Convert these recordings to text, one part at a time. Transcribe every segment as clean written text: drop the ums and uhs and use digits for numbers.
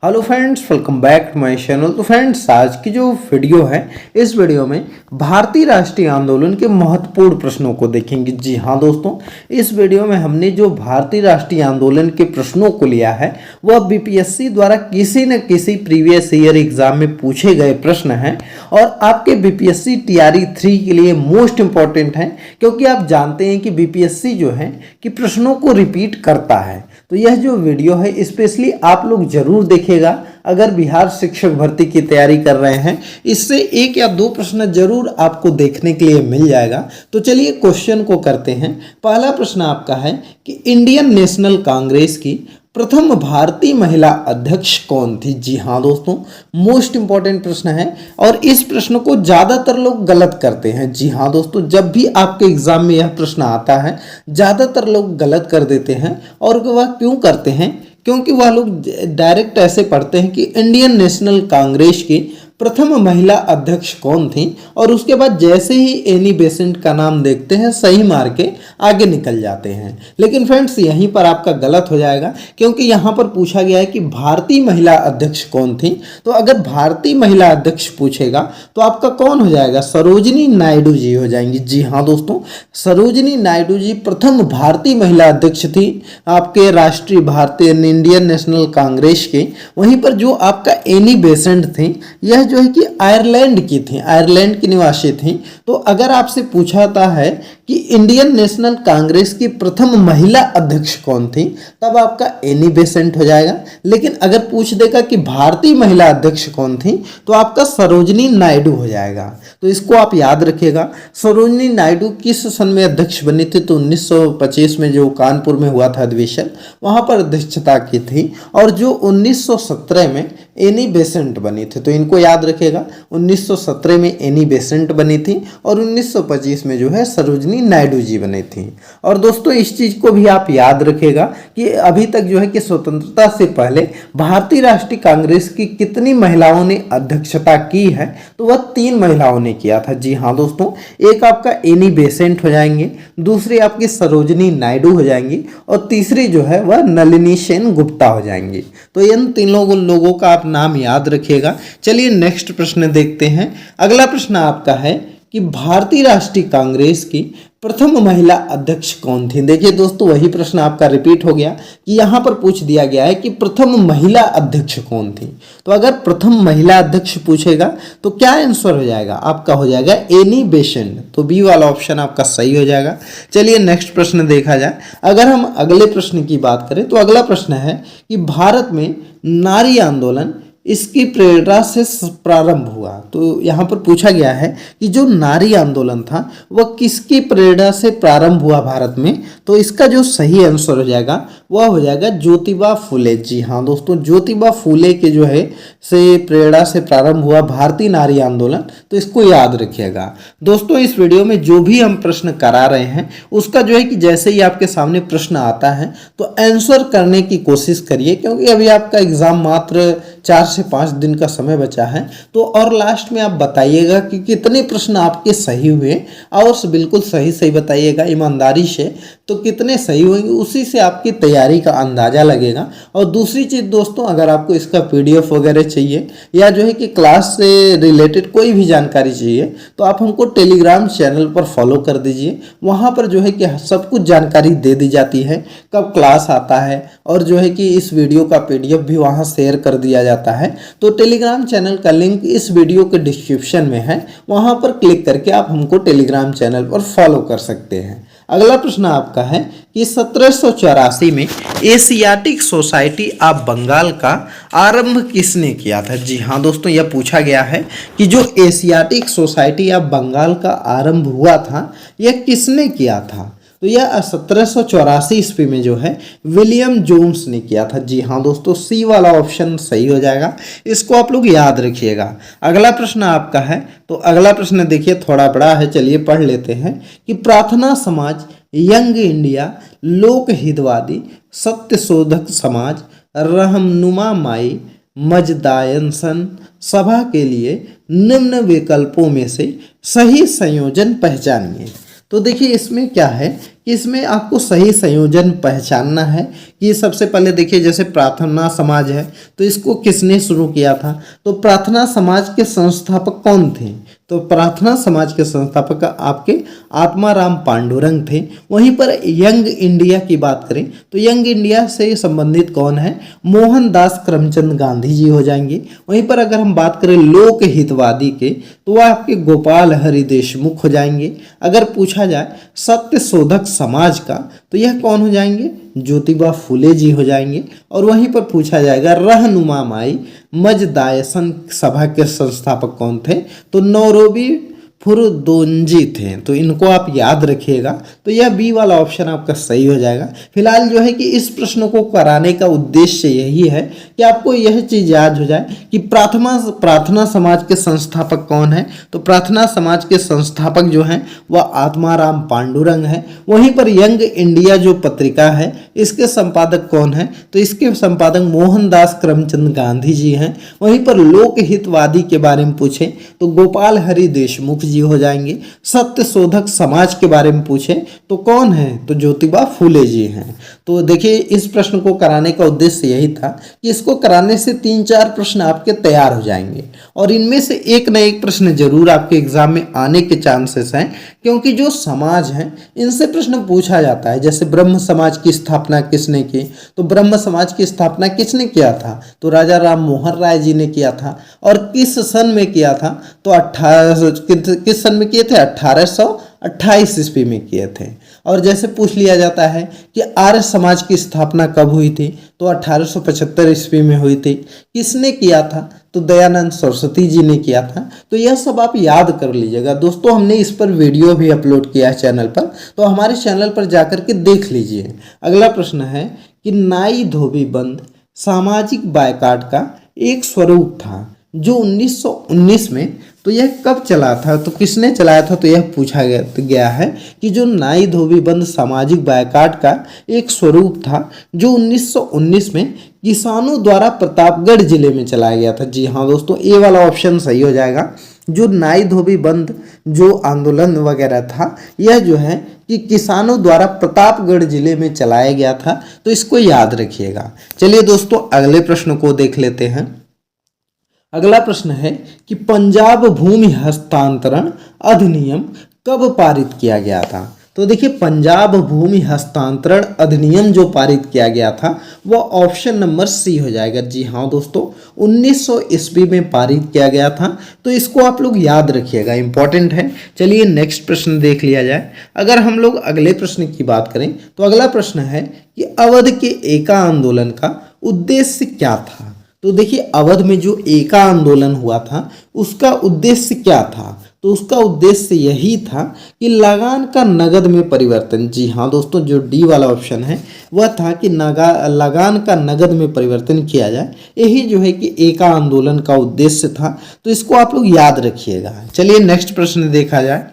Hello friends, welcome back to my channel. तो friends, आज की जो वीडियो है, इस वीडियो में भारतीय राष्ट्रीय आंदोलन के महत्वपूर्ण प्रश्नों को देखेंगे। जी हाँ दोस्तों, इस वीडियो में हमने जो भारतीय राष्ट्रीय आंदोलन के प्रश्नों को लिया है वह बीपीएससी द्वारा किसी न किसी प्रीवियस ईयर एग्जाम में पूछे गए प्रश्न हैं और आपके बीपीएससी टीआरई 3 के लिए मोस्ट इंपॉर्टेंट हैं, क्योंकि आप जानते हैं कि बीपीएससी जो है कि प्रश्नों को रिपीट करता है। तो यह जो वीडियो है स्पेशली आप लोग जरूर देखेगा अगर बिहार शिक्षक भर्ती की तैयारी कर रहे हैं। इससे एक या दो प्रश्न जरूर आपको देखने के लिए मिल जाएगा। तो चलिए क्वेश्चन को करते हैं। पहला प्रश्न आपका है कि इंडियन नेशनल कांग्रेस की प्रथम भारतीय महिला अध्यक्ष कौन थी। जी हाँ दोस्तों, मोस्ट इंपॉर्टेंट प्रश्न है और इस प्रश्न को ज्यादातर लोग गलत करते हैं। जी हाँ दोस्तों, जब भी आपके एग्जाम में यह प्रश्न आता है ज्यादातर लोग गलत कर देते हैं। और वह क्यों करते हैं? क्योंकि वह लोग डायरेक्ट ऐसे पढ़ते हैं कि इंडियन नेशनल कांग्रेस की प्रथम महिला अध्यक्ष कौन थी और उसके बाद जैसे ही एनी बेसेंट का नाम देखते हैं सही मार के आगे निकल जाते हैं। लेकिन फ्रेंड्स, यहीं पर आपका गलत हो जाएगा, क्योंकि यहाँ पर पूछा गया है कि भारतीय महिला अध्यक्ष कौन थी। तो अगर भारतीय महिला अध्यक्ष पूछेगा तो आपका कौन हो जाएगा? सरोजिनी नायडू जी हो जाएंगी। जी हाँ दोस्तों, सरोजिनी नायडू जी प्रथम भारतीय महिला अध्यक्ष थी आपके राष्ट्रीय भारतीय इंडियन नेशनल कांग्रेस के। वहीं पर जो आपका एनी बेसेंट थी, यह जो है कि आयरलैंड की थी, आयरलैंड की निवासी थी। तो अगर आपसे पूछाता है कि इंडियन नेशनल कांग्रेस की प्रथम महिला अध्यक्ष कौन थी, तब आपका एनी बेसेंट हो जाएगा। लेकिन अगर पूछ देगा कि भारतीय महिला अध्यक्ष कौन थी, तो आपका सरोजिनी नायडू हो जाएगा। तो इसको आप याद रखिएगा। सरोजिनी नायडू किस सन में अध्यक्ष बनी थी? तो 1925 में जो कानपुर में हुआ था अधिवेशन, वहां पर अध्यक्षता की थी। और जो 1917 में एनी बेसेंट बनी थी, तो इनको याद रखिएगा। 1917 में एनी बेसेंट बनी थी और 1925 में जो है सरोजिनी नायडू जी बनी थी। और दोस्तों, इस चीज को भी आप याद रखिएगा कि अभी तक जो है कि स्वतंत्रता से पहले भारतीय राष्ट्रीय कांग्रेस की कितनी महिलाओं ने अध्यक्षता की है? तो वह 3 महिलाओं ने किया था। जी हाँ दोस्तों, एक आपका एनी बेसेंट हो जाएंगे, दूसरी आपकी सरोजिनी नायडू हो जाएंगी और तीसरी जो है वह नलिनी सेन गुप्ता हो जाएंगी। तो इन तीनों लोगों का आप नाम याद रखिएगा। चलिए नेक्स्ट प्रश्न देखते हैं। अगला प्रश्न आपका है कि भारतीय राष्ट्रीय कांग्रेस की प्रथम महिला अध्यक्ष कौन थी। देखिए दोस्तों, वही प्रश्न आपका रिपीट हो गया कि यहाँ पर पूछ दिया गया है कि प्रथम महिला अध्यक्ष कौन थी। तो अगर प्रथम महिला अध्यक्ष पूछेगा तो क्या आंसर हो जाएगा? आपका हो जाएगा एनी बेसेंट। तो बी वाला ऑप्शन आपका सही हो जाएगा। चलिए नेक्स्ट प्रश्न देखा जाए। अगर हम अगले प्रश्न की बात करें तो अगला प्रश्न है कि भारत में नारी आंदोलन इसकी प्रेरणा से प्रारंभ हुआ। तो यहाँ पर पूछा गया है कि जो नारी आंदोलन था वह किसकी प्रेरणा से प्रारंभ हुआ भारत में। तो इसका जो सही आंसर हो जाएगा वह हो जाएगा ज्योतिबा फुले। जी हाँ दोस्तों, ज्योतिबा फुले के जो है से प्रेरणा से प्रारंभ हुआ भारतीय नारी आंदोलन। तो इसको याद रखिएगा। दोस्तों, इस वीडियो में जो भी हम प्रश्न करा रहे हैं उसका जो है कि जैसे ही आपके सामने प्रश्न आता है तो आंसर करने की कोशिश करिए, क्योंकि अभी आपका एग्जाम मात्र 4 से 5 दिन का समय बचा है। तो और लास्ट में आप बताइएगा कि कितने प्रश्न आपके सही हुए और बिल्कुल सही सही बताइएगा ईमानदारी से। तो कितने सही होंगे उसी से आपकी तैयारी का अंदाजा लगेगा। और दूसरी चीज़ दोस्तों, अगर आपको इसका पीडीएफ वगैरह चाहिए या जो है कि क्लास से रिलेटेड कोई भी जानकारी चाहिए तो आप हमको टेलीग्राम चैनल पर फॉलो कर दीजिए। वहाँ पर जो है कि सब कुछ जानकारी दे दी जाती है, कब क्लास आता है और जो है कि इस वीडियो का पीडीएफ भी वहाँ शेयर कर दिया जाता है। तो टेलीग्राम चैनल का लिंक इस वीडियो के डिस्क्रिप्शन में है, वहाँ पर क्लिक करके आप हमको टेलीग्राम चैनल पर फॉलो कर सकते हैं। अगला प्रश्न आपका है कि 1784 में एशियाटिक सोसाइटी ऑफ बंगाल का आरंभ किसने किया था। जी हाँ दोस्तों, यह पूछा गया है कि जो एशियाटिक सोसाइटी ऑफ बंगाल का आरंभ हुआ था यह किसने किया था। तो यह 1784 ईस्वी में जो है विलियम जोन्स ने किया था। जी हाँ दोस्तों, सी वाला ऑप्शन सही हो जाएगा। इसको आप लोग याद रखिएगा। अगला प्रश्न आपका है, तो अगला प्रश्न देखिए थोड़ा बड़ा है, चलिए पढ़ लेते हैं कि प्रार्थना समाज, यंग इंडिया, लोक हितवादी, सत्य शोधक समाज, रहनुमा माई, मजदायनसन सभा के लिए निम्न विकल्पों में से सही संयोजन पहचानिए। तो देखिए इसमें क्या है कि इसमें आपको सही संयोजन पहचानना है कि सबसे पहले देखिए जैसे प्रार्थना समाज है तो इसको किसने शुरू किया था, तो प्रार्थना समाज के संस्थापक कौन थे, तो प्रार्थना समाज के संस्थापक आपके आत्माराम पांडुरंग थे। वहीं पर यंग इंडिया की बात करें तो यंग इंडिया से संबंधित कौन है, मोहनदास करमचंद गांधी जी हो जाएंगे। वहीं पर अगर हम बात करें लोक हितवादी के तो वह आपके गोपाल हरि देशमुख हो जाएंगे। अगर पूछा जाए सत्य शोधक समाज का तो यह कौन हो जाएंगे, ज्योतिबा फूले जी हो जाएंगे। और वहीं पर पूछा जाएगा रहनुमा माई मजदायसन सभा के संस्थापक कौन थे, तो नौरोबी फुरदोंजी थे। तो इनको आप याद रखिएगा, तो यह बी वाला ऑप्शन आपका सही हो जाएगा। फिलहाल जो है कि इस प्रश्न को कराने का उद्देश्य यही है कि आपको यह चीज याद हो जाए कि प्रार्थना समाज के संस्थापक कौन है, तो प्रार्थना समाज के संस्थापक जो हैं वह आत्माराम पांडुरंग है। वहीं पर यंग इंडिया जो पत्रिका है इसके संपादक कौन है, तो इसके संपादक मोहनदास करमचंद गांधी जी हैं। वहीं पर लोक हितवादी के बारे में पूछे तो गोपाल हरि देशमुख जी हो जाएंगे। सत्य शोधक समाज के बारे में पूछे तो कौन है, तो ज्योतिबा फूले जी हैं। तो देखिए इस प्रश्न को कराने का उद्देश्य यही था कि इसको कराने से 3-4 प्रश्न आपके तैयार हो जाएंगे और इनमें से एक न एक प्रश्न जरूर आपके एग्जाम में आने के चांसेस हैं, क्योंकि जो समाज है इनसे प्रश्न पूछा जाता है। जैसे ब्रह्म समाज की स्थापना किसने की, तो ब्रह्म समाज की स्थापना किसने किया था, तो राजा राम मोहन राय जी ने किया था। और किस सन में किया था, तो किस सन में किए थे, 1828 ईस्वी में किए थे। और जैसे पूछ लिया जाता है कि आर्य समाज की स्थापना कब हुई थी, तो 1875 ईस्वी में हुई थी। किसने किया था, तो दयानंद सरस्वती जी ने किया था। तो यह सब आप याद कर लीजिएगा। दोस्तों हमने इस पर वीडियो भी अपलोड किया है चैनल पर, तो हमारे चैनल पर जाकर के देख लीजिए। अगला प्रश्न है कि नाई धोबी बंद सामाजिक बायकाट का एक स्वरूप था जो 1919 में, तो यह कब चला था, तो किसने चलाया था, तो यह पूछा गया है कि जो नाई धोबी बंद सामाजिक बायकाट का एक स्वरूप था जो 1919 में किसानों द्वारा प्रतापगढ़ जिले में चलाया गया था। जी हाँ दोस्तों, ए वाला ऑप्शन सही हो जाएगा। जो नाई धोबी बंद जो आंदोलन वगैरह था यह जो है कि किसानों द्वारा प्रतापगढ़ जिले में चलाया गया था, तो इसको याद रखिएगा। चलिए दोस्तों अगले प्रश्न को देख लेते हैं। अगला प्रश्न है कि पंजाब भूमि हस्तांतरण अधिनियम कब पारित किया गया था, तो देखिए पंजाब भूमि हस्तांतरण अधिनियम जो पारित किया गया था वह ऑप्शन नंबर सी हो जाएगा। जी हाँ दोस्तों, 1900 ईस्वी में पारित किया गया था, तो इसको आप लोग याद रखिएगा, इंपॉर्टेंट है। चलिए नेक्स्ट प्रश्न देख लिया जाए। अगर हम लोग अगले प्रश्न की बात करें तो अगला प्रश्न है कि अवध के एका आंदोलन का उद्देश्य क्या था, तो देखिए अवध में जो एका आंदोलन हुआ था उसका उद्देश्य क्या था, तो उसका उद्देश्य यही था कि लगान का नगद में परिवर्तन। जी हाँ दोस्तों, जो डी वाला ऑप्शन है वह था कि लगान का नगद में परिवर्तन किया जाए। यही जो है कि एका आंदोलन का उद्देश्य था, तो इसको आप लोग याद रखिएगा। चलिए नेक्स्ट प्रश्न देखा जाए।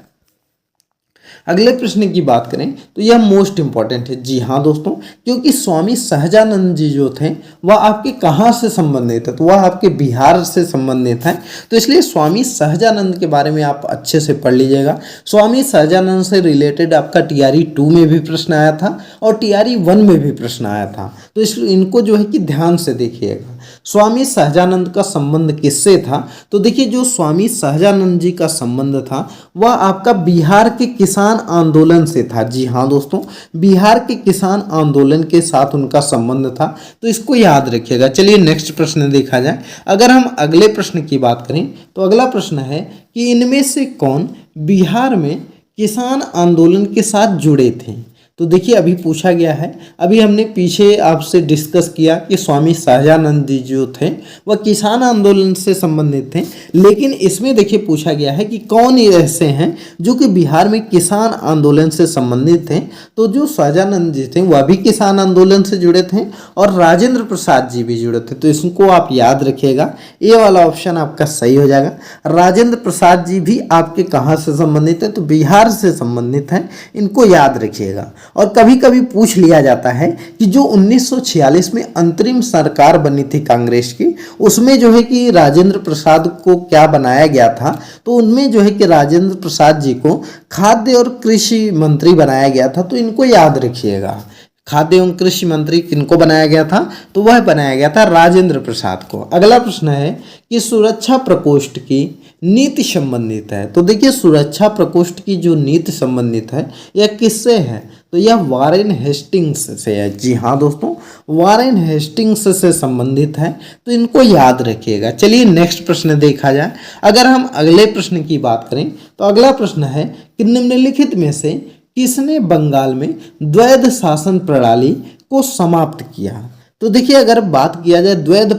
अगले प्रश्न की बात करें तो यह मोस्ट इंपॉर्टेंट है। जी हाँ दोस्तों, क्योंकि स्वामी सहजानंद जी जो थे वह आपके कहाँ से संबंधित है, तो वह आपके बिहार से संबंधित हैं, तो इसलिए स्वामी सहजानंद के बारे में आप अच्छे से पढ़ लीजिएगा। स्वामी सहजानंद से रिलेटेड आपका TRE 2 में भी प्रश्न आया था और TRE 1 में भी प्रश्न आया था, तो इसलिए इनको जो है कि ध्यान से देखिएगा। स्वामी सहजानंद का संबंध किससे था, तो देखिए जो स्वामी सहजानंद जी का संबंध था वह आपका बिहार के किसान आंदोलन से था। जी हाँ दोस्तों, बिहार के किसान आंदोलन के साथ उनका संबंध था, तो इसको याद रखिएगा। चलिए नेक्स्ट प्रश्न देखा जाए। अगर हम अगले प्रश्न की बात करें तो अगला प्रश्न है कि इनमें से कौन बिहार में किसान आंदोलन के साथ जुड़े थे, तो देखिए अभी पूछा गया है, अभी हमने पीछे आपसे डिस्कस किया कि स्वामी सहजानंद जी जो थे वह किसान आंदोलन से संबंधित थे, लेकिन इसमें देखिए पूछा गया है कि कौन ऐसे हैं जो कि बिहार में किसान आंदोलन से संबंधित थे। तो जो सहजानंद जी थे वह भी किसान आंदोलन से जुड़े थे और राजेंद्र प्रसाद जी भी जुड़े थे, तो इसको आप याद रखिएगा। ये वाला ऑप्शन आपका सही हो जाएगा। राजेंद्र प्रसाद जी भी आपके कहाँ से संबंधित है, तो बिहार से संबंधित हैं, इनको याद रखिएगा। और कभी कभी पूछ लिया जाता है कि जो 1946 में अंतरिम सरकार बनी थी कांग्रेस की, उसमें जो है कि राजेंद्र प्रसाद को क्या बनाया गया था, तो उनमें जो है कि राजेंद्र प्रसाद जी को खाद्य और कृषि मंत्री बनाया गया था। तो इनको याद रखिएगा, खाद्य एवं कृषि मंत्री किनको बनाया गया था, तो वह बनाया गया था राजेंद्र प्रसाद को। अगला प्रश्न है कि सुरक्षा प्रकोष्ठ की नीति संबंधित है। तो देखिए सुरक्षा प्रकोष्ठ की जो नीति संबंधित है यह किससे है, तो यह वारेन हेस्टिंग्स से है। जी हाँ दोस्तों, वारेन हेस्टिंग्स से संबंधित है, तो इनको याद रखिएगा। चलिए नेक्स्ट प्रश्न देखा जाए। अगर हम अगले प्रश्न की बात करें तो अगला प्रश्न है कि निम्नलिखित में से किसने बंगाल में द्वैध शासन प्रणाली को समाप्त किया। तो देखिए अगर बात किया जाए द्वैध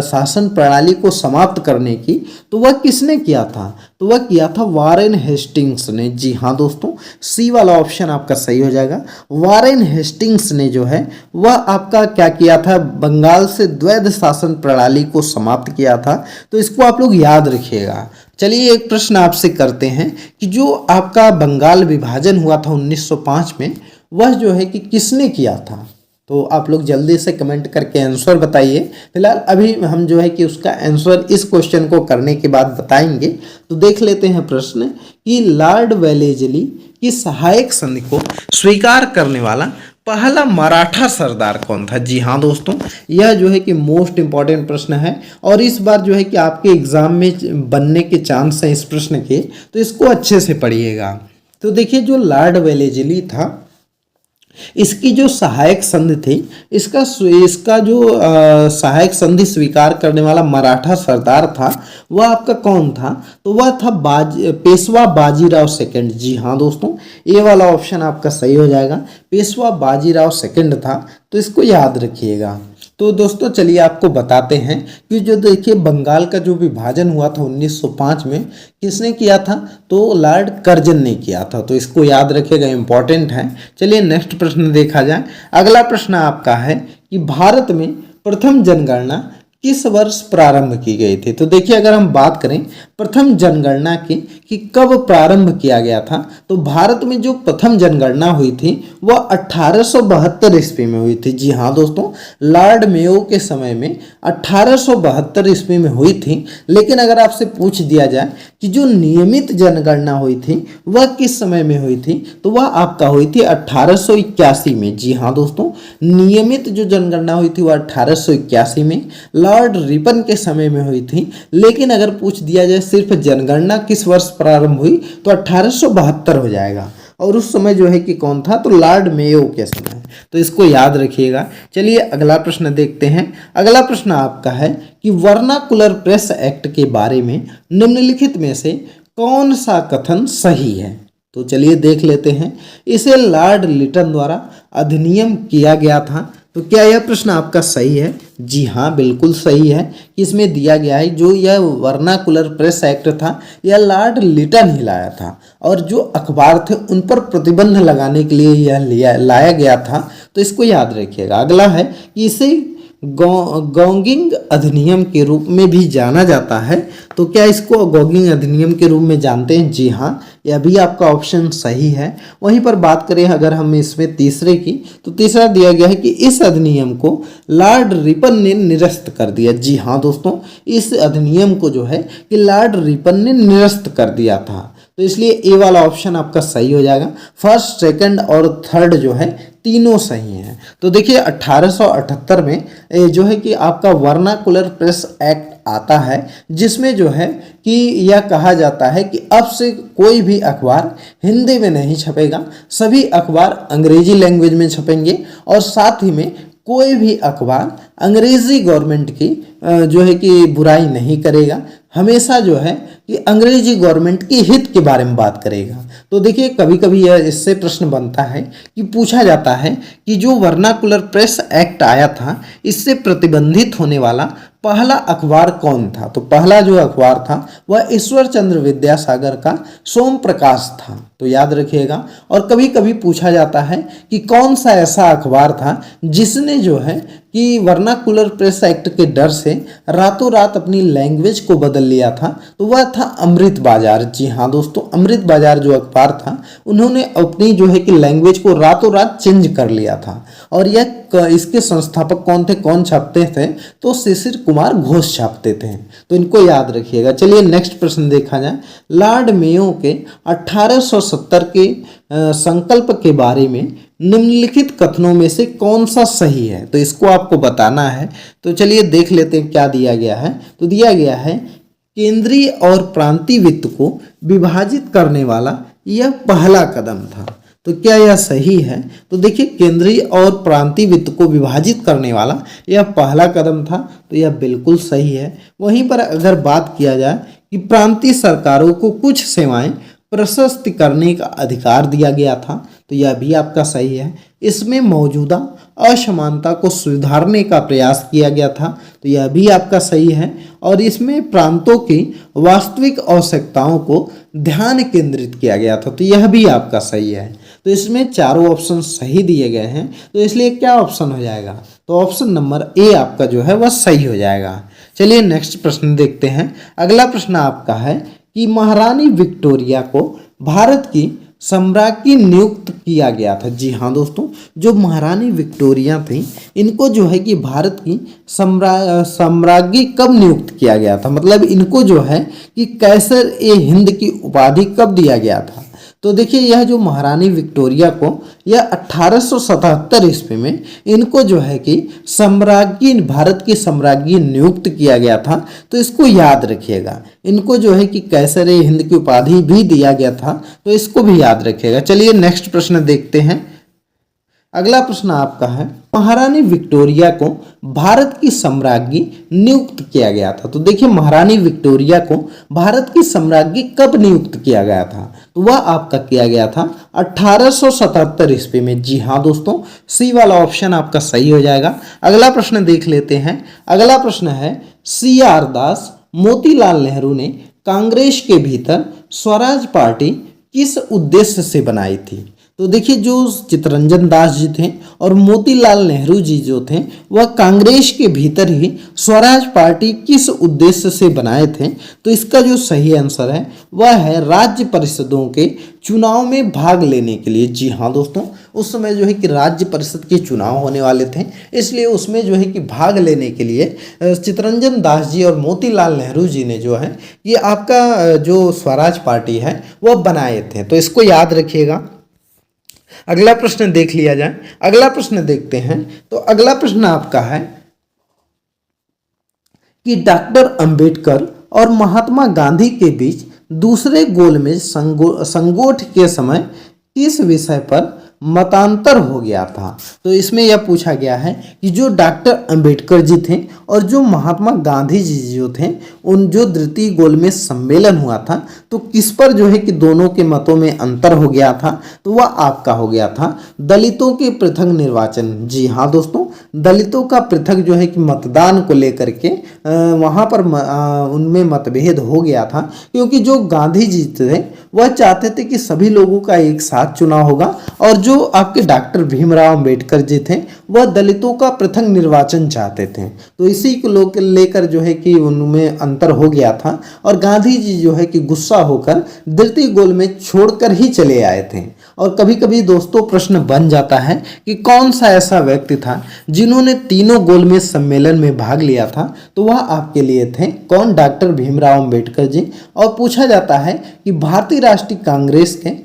शासन प्रणाली को समाप्त करने की, तो वह किसने किया था, तो वह किया था वारेन हेस्टिंग्स ने। जी हाँ दोस्तों, सी वाला ऑप्शन आपका सही हो जाएगा। वारेन हेस्टिंग्स ने जो है वह आपका क्या किया था, बंगाल से द्वैध शासन प्रणाली को समाप्त किया था। तो इसको आप लोग याद रखिएगा। चलिए एक प्रश्न आपसे करते हैं कि जो आपका बंगाल विभाजन हुआ था 1905 में, वह जो है कि किसने किया था। तो आप लोग जल्दी से कमेंट करके आंसर बताइए। फिलहाल अभी हम जो है कि उसका आंसर इस क्वेश्चन को करने के बाद बताएंगे। तो देख लेते हैं प्रश्न कि लॉर्ड वेलेस्ली की सहायक संधि को स्वीकार करने वाला पहला मराठा सरदार कौन था। जी हाँ दोस्तों, यह जो है कि मोस्ट इंपॉर्टेंट प्रश्न है और इस बार जो है कि आपके एग्जाम में बनने के चांस हैं इस प्रश्न के, तो इसको अच्छे से पढ़िएगा। तो देखिए जो लॉर्ड वेलेस्ली था, इसकी जो सहायक संधि थी, इसका जो सहायक संधि स्वीकार करने वाला मराठा सरदार था, वह आपका कौन था, तो वह था पेशवा बाजीराव सेकंड। जी हाँ दोस्तों, ये वाला ऑप्शन आपका सही हो जाएगा, पेशवा बाजीराव सेकंड था। तो इसको याद रखिएगा। तो दोस्तों चलिए आपको बताते हैं कि जो देखिए बंगाल का जो विभाजन हुआ था 1905 में, किसने किया था, तो लॉर्ड कर्जन ने किया था। तो इसको याद रखिएगा, इंपॉर्टेंट है। चलिए नेक्स्ट प्रश्न देखा जाए। अगला प्रश्न आपका है कि भारत में प्रथम जनगणना किस वर्ष प्रारंभ की गई थी। तो देखिए अगर हम बात करें प्रथम जनगणना की कि कब प्रारंभ किया गया था, तो भारत में जो प्रथम जनगणना हुई थी वह 1872 ईस्वी में हुई थी। जी हाँ दोस्तों, लॉर्ड मेयो के समय में 1872 ईस्वी में हुई थी। लेकिन अगर आपसे पूछ दिया जाए कि जो नियमित जनगणना हुई थी वह किस समय में हुई थी, तो वह आपका हुई थी 1881 में। जी हाँ दोस्तों, नियमित जो जनगणना हुई थी वह 1881 में लॉर्ड रिपन के समय में हुई थी। लेकिन अगर पूछ दिया जाए सिर्फ जनगणना किस वर्ष प्रारंभ हुई, तो 1872 हो जाएगा। और उस समय जो है कि कौन था, तो लॉर्ड मेयो के समय। तो इसको याद रखिएगा। चलिए अगला प्रश्न देखते हैं। अगला प्रश्न आपका है कि वर्नाकुलर प्रेस एक्ट के बारे में निम्नलिखित में से कौन सा कथन सही है। तो चलिए देख लेते हैं। इसे लॉर्ड लिटन द्वारा अधिनियम किया गया था। तो क्या यह प्रश्न आपका सही है? जी हाँ, बिल्कुल सही है। इसमें दिया गया है जो यह वर्नाकुलर प्रेस एक्ट था यह लॉर्ड लिटन ही लाया था, और जो अखबार थे उन पर प्रतिबंध लगाने के लिए यह लाया गया था। तो इसको याद रखिएगा। अगला है कि इसे गॉगिंग अधिनियम के रूप में भी जाना जाता है। तो क्या इसको गॉगिंग अधिनियम के रूप में जानते हैं? जी हाँ, यह भी आपका ऑप्शन सही है। वहीं पर बात करें अगर हम इसमें तीसरे की, तो तीसरा दिया गया है कि इस अधिनियम को लॉर्ड रिपन ने निरस्त कर दिया। जी हाँ दोस्तों, इस अधिनियम को जो है कि लॉर्ड रिपन ने निरस्त कर दिया था। तो इसलिए ए वाला ऑप्शन आपका सही हो जाएगा। फर्स्ट, सेकंड और थर्ड जो है तीनों सही हैं। तो देखिए 1878 में जो है कि आपका वर्नाकुलर प्रेस एक्ट आता है, जिसमें जो है कि यह कहा जाता है कि अब से कोई भी अखबार हिंदी में नहीं छपेगा, सभी अखबार अंग्रेजी लैंग्वेज में छपेंगे, और साथ ही में कोई भी अखबार अंग्रेजी गवर्नमेंट की जो है कि बुराई नहीं करेगा, हमेशा जो है कि अंग्रेजी गवर्नमेंट के हित के बारे में बात करेगा। तो देखिए कभी कभी यह इससे प्रश्न बनता है कि पूछा जाता है कि जो वर्नाकुलर प्रेस एक्ट आया था इससे प्रतिबंधित होने वाला पहला अखबार कौन था। तो पहला जो अखबार था वह ईश्वर चंद्र विद्यासागर का सोम प्रकाश था। तो याद रखिएगा। और कभी कभी पूछा जाता है कि कौन सा ऐसा अखबार था जिसने जो है कि वर्नाकुलर प्रेस एक्ट के डर से रातों रात अपनी लैंग्वेज को बदल लिया था, तो वह था अमृत बाजार। जी हाँ दोस्तों, अमृत बाजार जो अखबार था, उन्होंने अपनी जो है कि लैंग्वेज को रातों रात चेंज कर लिया था। और यह इसके संस्थापक कौन थे, कौन छापते थे, तो शिशिर कुमार घोष छापते थे। तो इनको याद रखिएगा। चलिए नेक्स्ट प्रश्न देखा जाए। लॉर्ड मेयो के 1870 के संकल्प के बारे में निम्नलिखित कथनों में से कौन सा सही है, तो इसको आपको बताना है। तो चलिए देख लेते हैं क्या दिया गया है। तो दिया गया है केंद्रीय और प्रांतीय वित्त को विभाजित करने वाला यह पहला कदम था। तो क्या यह सही है? तो देखिए, केंद्रीय और प्रांतीय वित्त को विभाजित करने वाला यह पहला कदम था, तो यह बिल्कुल सही है। वहीं पर अगर बात किया जाए कि प्रांतीय सरकारों को कुछ सेवाएं प्रशस्त करने का अधिकार दिया गया था, तो यह भी आपका सही है। इसमें मौजूदा असमानता को सुधारने का प्रयास किया गया था, तो यह भी आपका सही है। और इसमें प्रांतों की वास्तविक आवश्यकताओं को ध्यान केंद्रित किया गया था, तो यह भी आपका सही है। तो इसमें चारों ऑप्शन सही दिए गए हैं, तो इसलिए क्या ऑप्शन हो जाएगा? तो ऑप्शन नंबर ए आपका जो है वह सही हो जाएगा। चलिए नेक्स्ट प्रश्न देखते हैं। अगला प्रश्न आपका है कि महारानी विक्टोरिया को भारत की सम्राज्ञी नियुक्त किया गया था। जी हाँ दोस्तों, जो महारानी विक्टोरिया थी, इनको जो है कि भारत की सम्राज्ञी कब नियुक्त किया गया था, मतलब इनको जो है कि कैसर ए हिंद की उपाधि कब दिया गया था? तो देखिए, यह जो महारानी विक्टोरिया को यह 1877 ईस्वी में इनको जो है कि सम्राज्ञी, भारत की सम्राज्ञी नियुक्त किया गया था। तो इसको याद रखिएगा। इनको जो है कि कैसर ए हिंद की उपाधि भी दिया गया था, तो इसको भी याद रखिएगा। चलिए नेक्स्ट प्रश्न देखते हैं। अगला प्रश्न आपका है, महारानी विक्टोरिया को भारत की सम्राज्ञी नियुक्त किया गया था। तो देखिए, महारानी विक्टोरिया को भारत की सम्राज्ञी कब नियुक्त किया गया था? तो वह आपका किया गया था 1877 ईस्वी में। जी हाँ दोस्तों, सी वाला ऑप्शन आपका सही हो जाएगा। अगला प्रश्न देख लेते हैं। अगला प्रश्न है, CR दास मोतीलाल नेहरू ने कांग्रेस के भीतर स्वराज पार्टी किस उद्देश्य से बनाई थी? तो देखिए, जो चित्तरंजन दास जी थे और मोतीलाल नेहरू जी जो थे, वह कांग्रेस के भीतर ही स्वराज पार्टी किस उद्देश्य से बनाए थे? तो इसका जो सही आंसर है वह है राज्य परिषदों के चुनाव में भाग लेने के लिए। जी हाँ दोस्तों, उस समय जो है कि राज्य परिषद के चुनाव होने वाले थे, इसलिए उसमें जो है कि भाग लेने के लिए चित्तरंजन दास जी और मोतीलाल नेहरू जी ने जो है ये आपका जो स्वराज पार्टी है वह बनाए थे। तो इसको याद रखिएगा। अगला प्रश्न देख लिया जाए। अगला प्रश्न देखते हैं। तो अगला प्रश्न आपका है कि डॉक्टर अंबेडकर और महात्मा गांधी के बीच दूसरे गोलमेज संगोष्ठ के समय किस विषय पर मतांतर हो गया था? तो इसमें यह पूछा गया है कि जो डॉक्टर अंबेडकर जी थे और जो महात्मा गांधी जी जो थे, उन जो द्वितीय गोलमेज सम्मेलन हुआ था, तो किस पर जो है कि दोनों के मतों में अंतर हो गया था? तो वह आपका हो गया था दलितों के पृथक निर्वाचन। जी हाँ दोस्तों, दलितों का पृथक जो है कि मतदान को लेकर के वहाँ पर उनमें मतभेद हो गया था, क्योंकि जो गांधी जी थे वह चाहते थे कि सभी लोगों का एक साथ चुनाव होगा, और जो आपके डॉक्टर भीमराव अंबेडकर जी थे वह दलितों का पृथक निर्वाचन चाहते थे। तो इसी को लेकर जो है कि उनमें अंतर हो गया था, और गांधी जी जो है कि गुस्सा होकर द्वितीय गोल में छोड़कर ही चले आए थे। और कभी कभी दोस्तों प्रश्न बन जाता है कि कौन सा ऐसा व्यक्ति था जिन्होंने तीनों गोलमेज सम्मेलन में भाग लिया था? तो वह आपके लिए थे कौन? डॉक्टर भीमराव अंबेडकर जी। और पूछा जाता है कि भारतीय राष्ट्रीय कांग्रेस के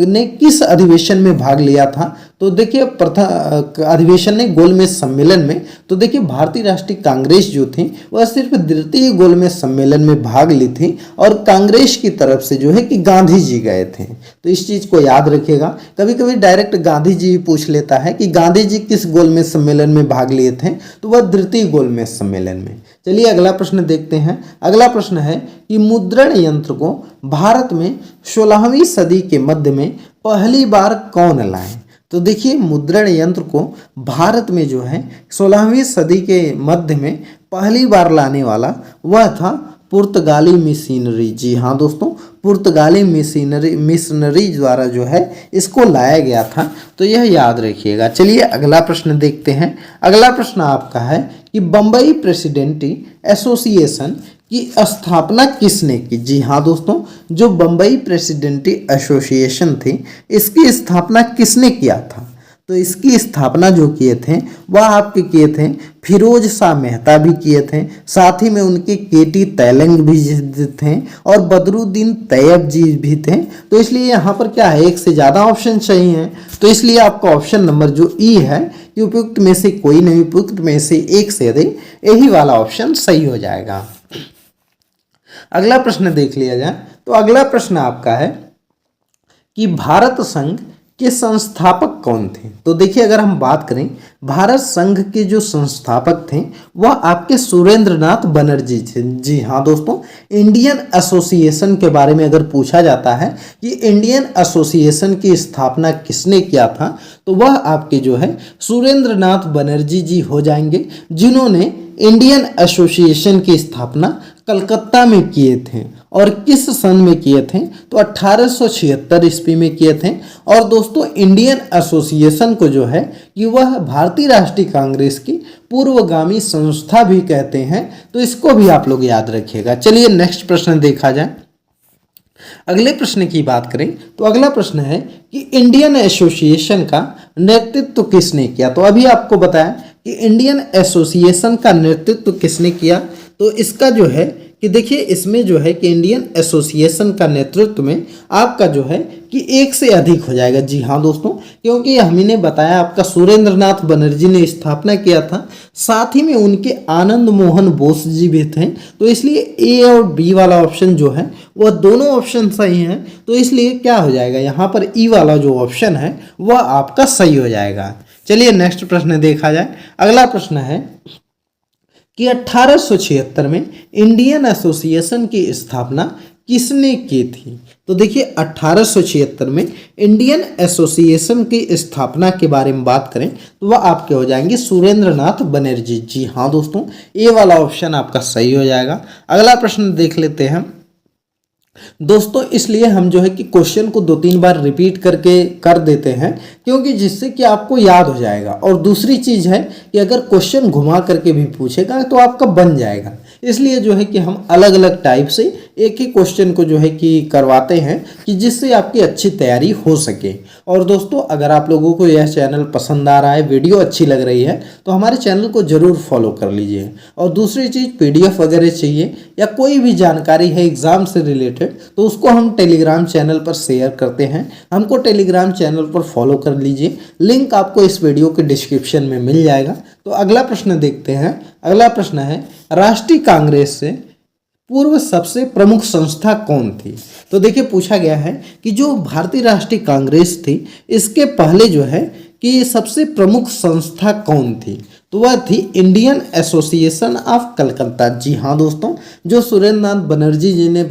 ने किस अधिवेशन में भाग लिया था? तो देखिए, प्रथम अधिवेशन ने गोलमेज सम्मेलन में। तो देखिए, भारतीय राष्ट्रीय कांग्रेस जो थी वह सिर्फ द्वितीय गोलमेज सम्मेलन में भाग ली थी, और कांग्रेस की तरफ से जो है कि गांधी जी गए थे। तो इस चीज को याद रखिएगा। कभी कभी डायरेक्ट गांधी जी पूछ लेता है कि गांधी जी किस गोलमेज सम्मेलन में भाग लिए थे? तो वह द्वितीय गोलमेज सम्मेलन में। चलिए अगला प्रश्न देखते हैं। अगला प्रश्न है कि मुद्रण यंत्र को भारत में 16वीं सदी के मध्य में पहली बार कौन लाए? तो देखिए, मुद्रण यंत्र को भारत में जो है 16वीं सदी के मध्य में पहली बार लाने वाला वह था पुर्तगाली मिशनरी। जी हाँ दोस्तों, पुर्तगाली मिशनरी द्वारा जो है इसको लाया गया था, तो यह याद रखिएगा। चलिए अगला प्रश्न देखते हैं। अगला प्रश्न आपका है कि बम्बई प्रेसिडेंटी एसोसिएशन की स्थापना किसने की। जी हाँ दोस्तों, जो बम्बई प्रेसिडेंटी एसोसिएशन थी इसकी स्थापना किसने किया था? तो इसकी स्थापना जो किए थे वह आपके किए थे फिरोज शाह मेहता भी किए थे, साथ ही में उनके केटी तैलंग भी थे और बदरुद्दीन तैयब जी भी थे। तो इसलिए यहाँ पर क्या है, एक से ज़्यादा ऑप्शन सही है, तो इसलिए आपका ऑप्शन नंबर जो ई है कि उपयुक्त में से कोई नहीं, उपयुक्त में से एक से अधिक, यही वाला ऑप्शन सही हो जाएगा। अगला प्रश्न देख लिया जाए। तो अगला प्रश्न आपका है कि भारत संघ के संस्थापक कौन थे। तो देखिए अगर हम बात करें भारत संघ के जो संस्थापक थे वह आपके सुरेंद्रनाथ बनर्जी थे। जी हाँ दोस्तों, इंडियन एसोसिएशन के बारे में अगर पूछा जाता है कि इंडियन एसोसिएशन की स्थापना किसने किया था, तो वह आपके जो है सुरेंद्रनाथ बनर्जी जी हो जाएंगे, जिन्होंने इंडियन एसोसिएशन की स्थापना कलकत्ता में किए थे। और किस सन में किए थे? तो 1876 ईस्वी में किए थे। और दोस्तों इंडियन एसोसिएशन को जो है कि वह भारतीय राष्ट्रीय कांग्रेस की पूर्वगामी संस्था भी कहते हैं, तो इसको भी आप लोग याद रखिएगा। चलिए नेक्स्ट प्रश्न देखा जाए। अगले प्रश्न की बात करें तो अगला प्रश्न है कि इंडियन एसोसिएशन का नेतृत्व किसने किया। तो अभी आपको बताया कि इंडियन एसोसिएशन का नेतृत्व किसने किया, तो इसका जो है कि देखिए इसमें जो है कि इंडियन एसोसिएशन का नेतृत्व में आपका जो है कि एक से अधिक हो जाएगा। जी हाँ दोस्तों, क्योंकि हमने बताया आपका सुरेंद्रनाथ बनर्जी ने स्थापना किया था, साथ ही में उनके आनंद मोहन बोस जी भी थे, तो इसलिए ए और बी वाला ऑप्शन जो है वह दोनों ऑप्शन सही हैं। तो इसलिए क्या हो जाएगा, यहाँ पर ई वाला जो ऑप्शन है वह आपका सही हो जाएगा। चलिए नेक्स्ट प्रश्न देखा जाए। अगला प्रश्न है कि 1876 में इंडियन एसोसिएशन की स्थापना किसने की थी। तो देखिए 1876 में इंडियन एसोसिएशन की स्थापना के बारे में बात करें तो वह आपके हो जाएंगे सुरेंद्रनाथ बनर्जी। जी हाँ दोस्तों, ये वाला ऑप्शन आपका सही हो जाएगा। अगला प्रश्न देख लेते हैं दोस्तों, इसलिए हम जो है कि क्वेश्चन को 2-3 बार रिपीट करके कर देते हैं, क्योंकि जिससे कि आपको याद हो जाएगा। और दूसरी चीज़ है कि अगर क्वेश्चन घुमा करके भी पूछेगा तो आपका बन जाएगा, इसलिए जो है कि हम अलग अलग टाइप से एक ही क्वेश्चन को जो है कि करवाते हैं कि जिससे आपकी अच्छी तैयारी हो सके। और दोस्तों अगर आप लोगों को यह चैनल पसंद आ रहा है, वीडियो अच्छी लग रही है, तो हमारे चैनल को ज़रूर फॉलो कर लीजिए। और दूसरी चीज़ PDF वगैरह चाहिए या कोई भी जानकारी है एग्ज़ाम से रिलेटेड, तो उसको हम टेलीग्राम चैनल पर शेयर करते हैं, हमको टेलीग्राम चैनल पर फॉलो कर लीजिए, लिंक आपको इस वीडियो के डिस्क्रिप्शन में मिल जाएगा। तो अगला प्रश्न देखते हैं। अगला प्रश्न है राष्ट्रीय कांग्रेस से पूर्व सबसे प्रमुख संस्था कौन थी। तो देखिए पूछा गया है कि जो भारतीय राष्ट्रीय कांग्रेस थी इसके पहले जो है कि सबसे प्रमुख संस्था कौन थी, तो वह थी इंडियन एसोसिएशन ऑफ कलकत्ता। जी हाँ दोस्तों, जो सुरेंद्रनाथ बनर्जी जी ने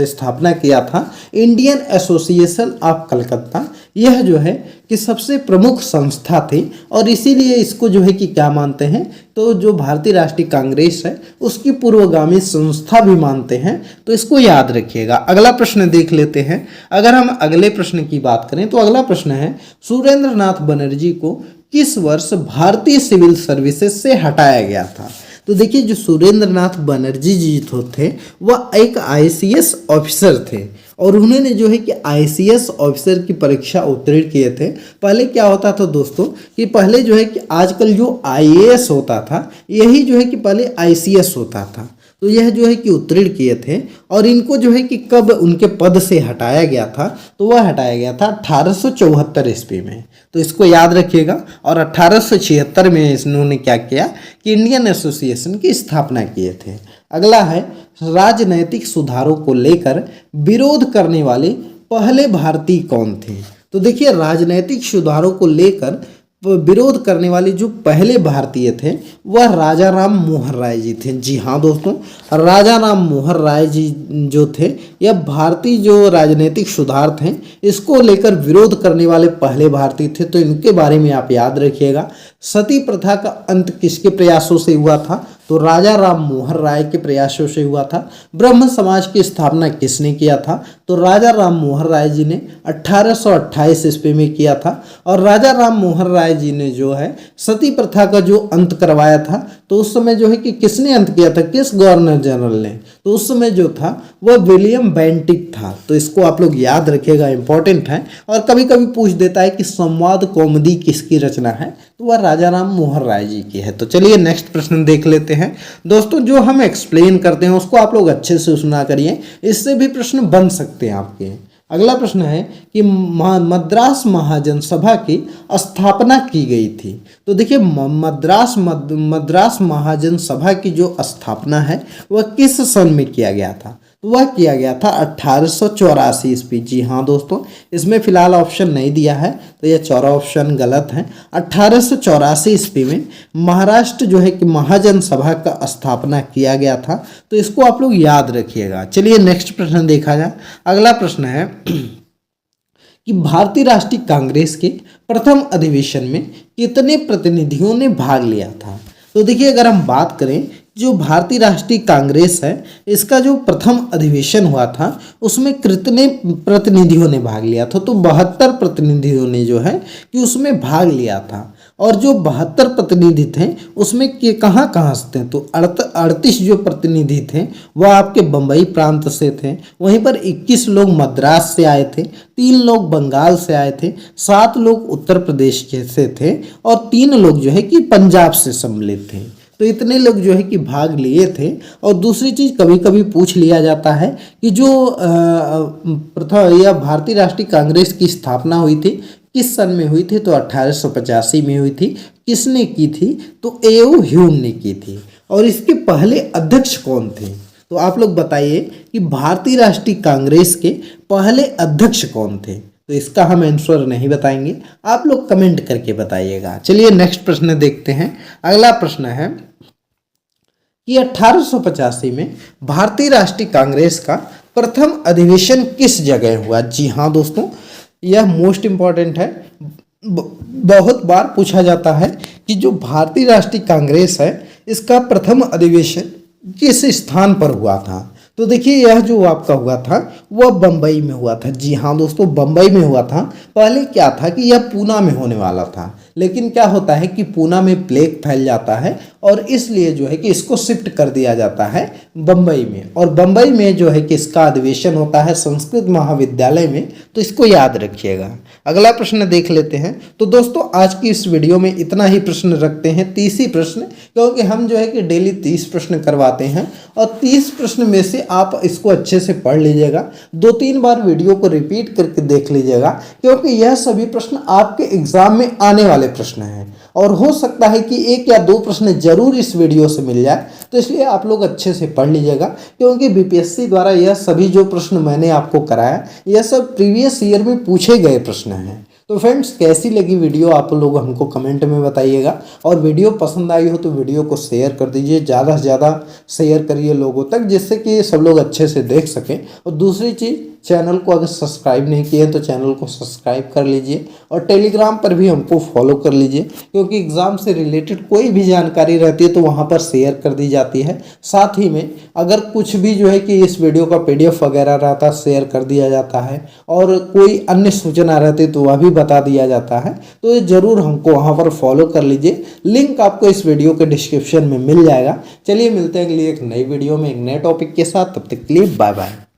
स्थापना किया था इंडियन एसोसिएशन ऑफ कलकत्ता, यह जो है कि सबसे प्रमुख संस्था थी। और इसीलिए इसको जो है कि क्या मानते हैं, तो जो भारतीय राष्ट्रीय कांग्रेस है उसकी पूर्वगामी संस्था भी मानते हैं, तो इसको याद रखिएगा। अगला प्रश्न देख लेते हैं। अगर हम अगले प्रश्न की बात करें तो अगला प्रश्न है सुरेंद्रनाथ बनर्जी को किस वर्ष भारतीय सिविल सर्विसेज से हटाया गया था। तो देखिए जो सुरेंद्रनाथ बनर्जी जी थे वह एक ICS ऑफिसर थे और उन्होंने जो है कि ICS ऑफिसर की परीक्षा उत्तीर्ण किए थे। पहले क्या होता था दोस्तों कि पहले जो है कि आजकल जो IAS होता था यही जो है कि पहले ICS होता था, तो यह जो है कि उत्तीर्ण किए थे। और इनको जो है कि कब उनके पद से हटाया गया था, तो वह हटाया गया था 1874 ईस्वी में, तो इसको याद रखिएगा। और 1876 में इन्होंने क्या किया कि इंडियन एसोसिएशन की स्थापना किए थे। अगला है राजनैतिक सुधारों को लेकर विरोध करने वाले पहले भारतीय कौन थे। तो देखिए राजनैतिक सुधारों को लेकर विरोध करने वाले जो पहले भारतीय थे वह राजा राम मोहन राय जी थे। जी हाँ दोस्तों, राजा राम मोहन राय जी जो थे यह भारतीय जो राजनीतिक सुधार थे इसको लेकर विरोध करने वाले पहले भारतीय थे, तो इनके बारे में आप याद रखिएगा। सती प्रथा का अंत किसके प्रयासों से हुआ था, तो राजा राम मोहन राय के प्रयासों से हुआ था। ब्रह्म समाज की स्थापना किसने किया था? तो राजा राम मोहन राय जी ने 1828 ईस्वी में किया था। और राजा राम मोहन राय जी ने जो है सती प्रथा का जो अंत करवाया था, तो उस समय जो है कि किसने अंत किया था, किस गवर्नर जनरल ने? तो उस समय जो था वह विलियम बेंटिक था। तो इसको आप लोग याद रखिएगा, इंपॉर्टेंट है। और कभी कभी पूछ देता है कि संवाद कौमुदी किसकी रचना है, तो वह राजा राम मोहन राय जी की है। तो चलिए नेक्स्ट प्रश्न देख लेते हैं। दोस्तों जो हम एक्सप्लेन करते हैं उसको आप लोग अच्छे से सुना करिए, इससे भी प्रश्न बन सकते हैं आपके। अगला प्रश्न है कि मद्रास महाजन सभा की स्थापना की गई थी। तो देखिए मद्रास महाजन सभा की जो स्थापना है वह किस सन में किया गया था? तो वह किया गया था 1884 ईस्वी। जी हाँ दोस्तों, इसमें फिलहाल ऑप्शन नहीं दिया है, तो यह चौथा ऑप्शन गलत है। 1884 ईस्वी में महाराष्ट्र जो है कि महाजन सभा का स्थापना किया गया था। तो इसको आप लोग याद रखिएगा। चलिए नेक्स्ट प्रश्न देखा जाए। अगला प्रश्न है कि भारतीय राष्ट्रीय कांग्रेस के प्रथम अधिवेशन में कितने प्रतिनिधियों ने भाग लिया था? तो देखिए अगर हम बात करें जो भारतीय राष्ट्रीय कांग्रेस है इसका जो प्रथम अधिवेशन हुआ था उसमें कितने प्रतिनिधियों ने भाग लिया था? तो 72 प्रतिनिधियों ने जो है कि उसमें भाग लिया था। और जो 72 प्रतिनिधि थे उसमें के कहाँ कहाँ से थे? तो 38 जो प्रतिनिधि थे वह आपके बम्बई प्रांत से थे। वहीं पर 21 लोग मद्रास से आए थे, 3 लोग बंगाल से आए थे, 7 लोग उत्तर प्रदेश के से थे और 3 लोग जो है कि पंजाब से सम्मिलित थे। तो इतने लोग जो है कि भाग लिए थे। और दूसरी चीज़ कभी कभी पूछ लिया जाता है कि जो प्रथम या भारतीय राष्ट्रीय कांग्रेस की स्थापना हुई थी किस सन में हुई थी? तो 1885 में हुई थी। किसने की थी? तो ए.ओ. ह्यूम ने की थी। और इसके पहले अध्यक्ष कौन थे? तो आप लोग बताइए कि भारतीय राष्ट्रीय कांग्रेस के पहले अध्यक्ष कौन थे? तो इसका हम आंसर नहीं बताएंगे, आप लोग कमेंट करके बताइएगा। चलिए नेक्स्ट प्रश्न देखते हैं। अगला प्रश्न है कि 1885 में भारतीय राष्ट्रीय कांग्रेस का प्रथम अधिवेशन किस जगह हुआ? जी हाँ दोस्तों, यह मोस्ट इम्पॉर्टेंट है। बहुत बार पूछा जाता है कि जो भारतीय राष्ट्रीय कांग्रेस है इसका प्रथम अधिवेशन किस स्थान पर हुआ था? तो देखिए यह जो आपका हुआ था वह बम्बई में हुआ था। जी हाँ दोस्तों, बम्बई में हुआ था। पहले क्या था कि यह पूना में होने वाला था, लेकिन क्या होता है कि पूना में प्लेग फैल जाता है और इसलिए जो है कि इसको शिफ्ट कर दिया जाता है बम्बई में। और बम्बई में जो है कि इसका अधिवेशन होता है संस्कृत महाविद्यालय में। तो इसको याद रखिएगा। अगला प्रश्न देख लेते हैं। तो दोस्तों आज की इस वीडियो में इतना ही प्रश्न रखते हैं, 30 ही प्रश्न, क्योंकि हम जो है कि डेली 30 प्रश्न करवाते हैं। और 30 प्रश्न में से आप इसको अच्छे से पढ़ लीजिएगा, 2-3 बार वीडियो को रिपीट करके देख लीजिएगा, क्योंकि यह सभी प्रश्न आपके एग्जाम में आने वाले प्रश्न हैं। और हो सकता है कि 1 या 2 प्रश्न जरूर इस वीडियो से मिल जाए, तो इसलिए आप लोग अच्छे से पढ़ लीजिएगा, क्योंकि बीपीएससी द्वारा यह सभी जो प्रश्न मैंने आपको कराया यह सब प्रीवियस ईयर में पूछे गए प्रश्न हैं। तो फ्रेंड्स कैसी लगी वीडियो आप लोग हमको कमेंट में बताइएगा। और वीडियो पसंद आई हो तो वीडियो को शेयर कर दीजिए, ज़्यादा से ज़्यादा शेयर करिए लोगों तक, जिससे कि सब लोग अच्छे से देख सकें। और दूसरी चीज़, चैनल को अगर सब्सक्राइब नहीं किए तो चैनल को सब्सक्राइब कर लीजिए और टेलीग्राम पर भी हमको फॉलो कर लीजिए, क्योंकि एग्ज़ाम से रिलेटेड कोई भी जानकारी रहती है तो वहाँ पर शेयर कर दी जाती है। साथ ही में अगर कुछ भी जो है कि इस वीडियो का PDF वगैरह रहता है शेयर कर दिया जाता है, और कोई अन्य सूचना रहती है तो वह भी बता दिया जाता है। तो ज़रूर हमको वहाँ पर फॉलो कर लीजिए। लिंक आपको इस वीडियो के डिस्क्रिप्शन में मिल जाएगा। चलिए मिलते हैं अगली एक नई वीडियो में एक नए टॉपिक के साथ। तब तक के लिए बाय बाय।